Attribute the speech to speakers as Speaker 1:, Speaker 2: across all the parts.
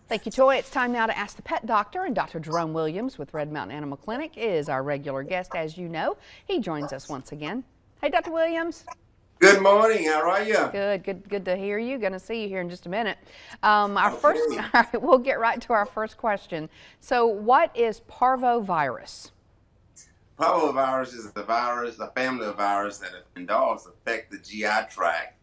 Speaker 1: Thank you, Toy. It's time now to ask the pet doctor, and Dr. Jerome Williams with Red Mountain Animal Clinic is our regular guest, as you know. He joins us once again. Hey, Dr. Williams.
Speaker 2: Good morning. How are you?
Speaker 1: Good to hear you. Going to see you here in just a minute.
Speaker 2: Okay.
Speaker 1: All right, we'll get right to our first question. So, what is parvovirus?
Speaker 2: Parvovirus is a family of viruses that in dogs affect the GI tract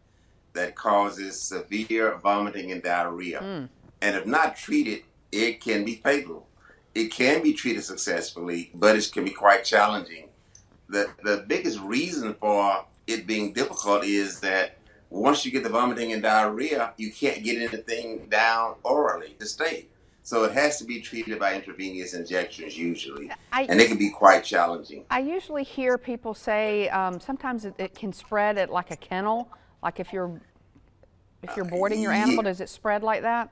Speaker 2: that causes severe vomiting and diarrhea. And if not treated, it can be fatal. It can be treated successfully, but it can be quite challenging. The biggest reason for it being difficult is that once you get the vomiting and diarrhea, you can't get anything down orally to stay. So it has to be treated by intravenous injections usually,
Speaker 1: I
Speaker 2: and it can be quite challenging.
Speaker 1: I usually hear people say sometimes it can spread at like a kennel, like if you're boarding your
Speaker 2: Yeah,
Speaker 1: animal, does it spread like that?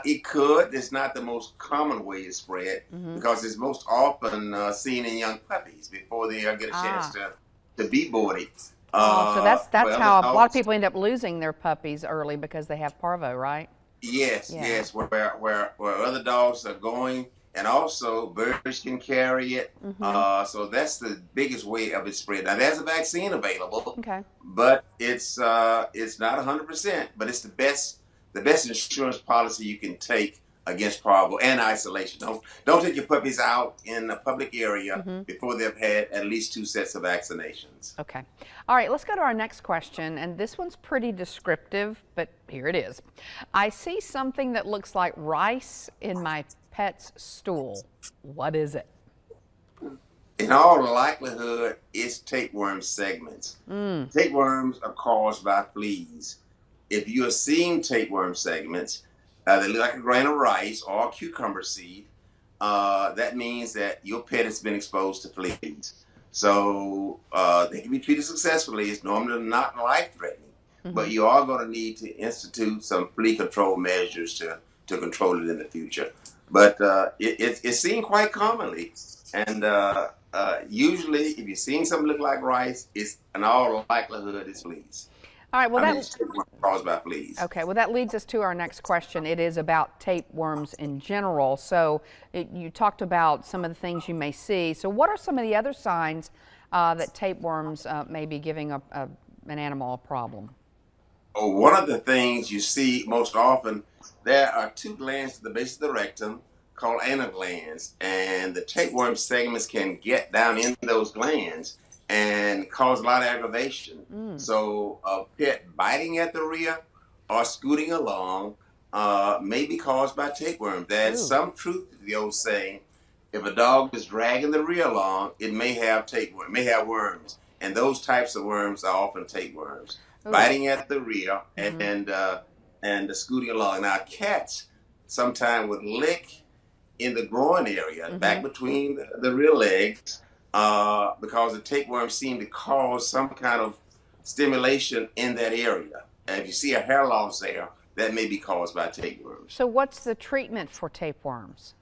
Speaker 2: it could. It's not the most common way it's spread because it's most often seen in young puppies before they get a chance
Speaker 1: Ah.
Speaker 2: to be boarded.
Speaker 1: Oh, so
Speaker 2: For
Speaker 1: that's
Speaker 2: other
Speaker 1: how a lot of
Speaker 2: dogs,
Speaker 1: people end up losing their puppies early because they have parvo, right?
Speaker 2: yes,
Speaker 1: Yeah.
Speaker 2: yes, where other dogs are going, and also birds can carry it.
Speaker 1: Mm-hmm.
Speaker 2: So that's the biggest way of it spread. Now there's a vaccine available,
Speaker 1: Okay.
Speaker 2: but it's not 100%, but it's the best insurance policy you can take against parvo and isolation. Don't take your puppies out in a public area
Speaker 1: Mm-hmm.
Speaker 2: before they've had at least 2 sets of vaccinations.
Speaker 1: Okay. All right, let's go to our next question, and this one's pretty descriptive, but here it is. I see something that looks like rice in my pet's stool. What is it?
Speaker 2: In all likelihood, it's tapeworm segments. Tapeworms are caused by fleas. If you are seeing tapeworm segments that look like a grain of rice or a cucumber seed, that means that your pet has been exposed to fleas. So they can be treated successfully. It's normally not life-threatening,
Speaker 1: Mm-hmm.
Speaker 2: but you are going to need to institute some flea control measures to control it in the future. But it's seen quite commonly, and usually, if you're seeing something look like rice, it's in all likelihood it's fleas.
Speaker 1: All right, well,
Speaker 2: I mean,
Speaker 1: that
Speaker 2: it's caused by fleas.
Speaker 1: Okay, well, that leads us to our next question. It is about tapeworms in general. So, you talked about some of the things you may see. So, what are some of the other signs that tapeworms may be giving an animal a problem?
Speaker 2: Oh, one of the things you see most often, there are two glands at the base of the rectum called anal glands, and the tapeworm segments can get down in those glands and cause a lot of aggravation.
Speaker 1: Mm.
Speaker 2: So, a pet biting at the rear or scooting along may be caused by tapeworm. There's
Speaker 1: Ooh.
Speaker 2: some truth to the old saying: if a dog is dragging the rear along, it may have tapeworm, it may have worms, and those types of worms are often tapeworms
Speaker 1: Ooh.
Speaker 2: biting at the rear
Speaker 1: Mm-hmm.
Speaker 2: and scooting along. Now cats sometimes would lick in the groin area,
Speaker 1: Mm-hmm.
Speaker 2: back between the rear legs, because the tapeworm seem to cause some kind of stimulation in that area. And if you see a hair loss there, that may be caused by tapeworms.
Speaker 1: So, what's the treatment for tapeworms?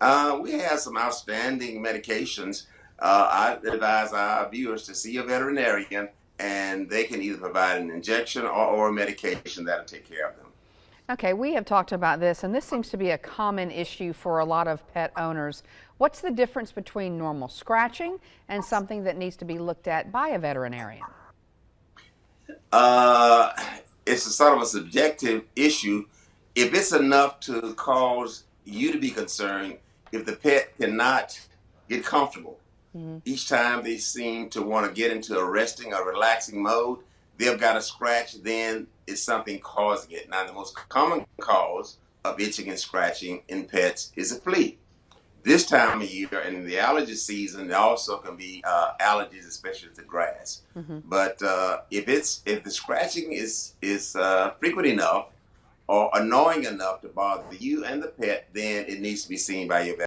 Speaker 2: We have some outstanding medications. I advise our viewers to see a veterinarian, and they can either provide an injection or a medication that'll take care of them.
Speaker 1: Okay, we have talked about this, and this seems to be a common issue for a lot of pet owners. What's the difference between normal scratching and something that needs to be looked at by a veterinarian?
Speaker 2: Uh, it's a sort of a subjective issue. If it's enough to cause you to be concerned, if the pet cannot get comfortable,
Speaker 1: Mm-hmm.
Speaker 2: each time they seem to want to get into a resting or relaxing mode, they've got a scratch, then it's something causing it. Now, the most common cause of itching and scratching in pets is a flea. This time of year and in the allergy season, there also can be allergies, especially to grass.
Speaker 1: Mm-hmm.
Speaker 2: But if the scratching is frequent enough or annoying enough to bother you and the pet, then it needs to be seen by your vet.